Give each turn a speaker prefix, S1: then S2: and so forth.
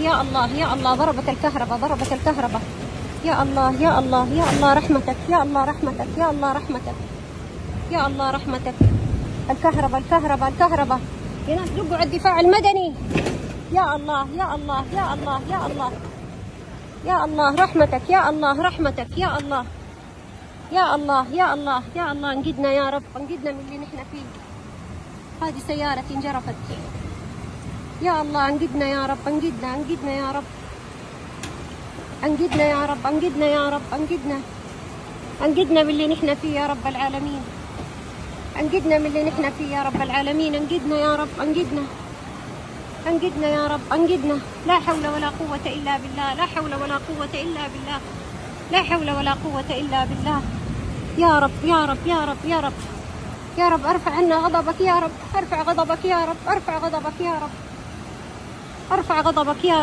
S1: يا الله يا الله، ضربت الكهرباء ضربت الكهرباء. يا الله يا الله يا الله رحمتك، يا الله رحمتك، يا الله رحمتك، يا الله رحمتك. الكهرباء الكهرباء الكهرباء. يا ناس دقوا على الدفاع المدني. يا الله يا الله يا الله يا الله يا الله رحمتك، يا الله رحمتك، يا الله يا الله يا الله يا الله. انقذنا يا رب، انقذنا من اللي نحن فيه. هذه سيارة انجرفت. يا الله انقذنا يا رب، انقذنا انقذنا يا رب، انقذنا يا رب، انقذنا يا رب، انقذنا انقذنا من اللي نحن فيه يا رب العالمين. انقذنا من اللي نحن فيه يا رب العالمين. انقذنا يا رب، انقذنا انقذنا يا رب، انقذنا. لا حول ولا قوة إلا بالله، لا حول ولا قوة إلا بالله، لا حول ولا قوة إلا بالله. يا رب يا رب يا رب يا رب يا رب، ارفع عنا غضبك يا رب، ارفع غضبك يا رب، ارفع غضبك يا رب، ارفع غضبك يا رب.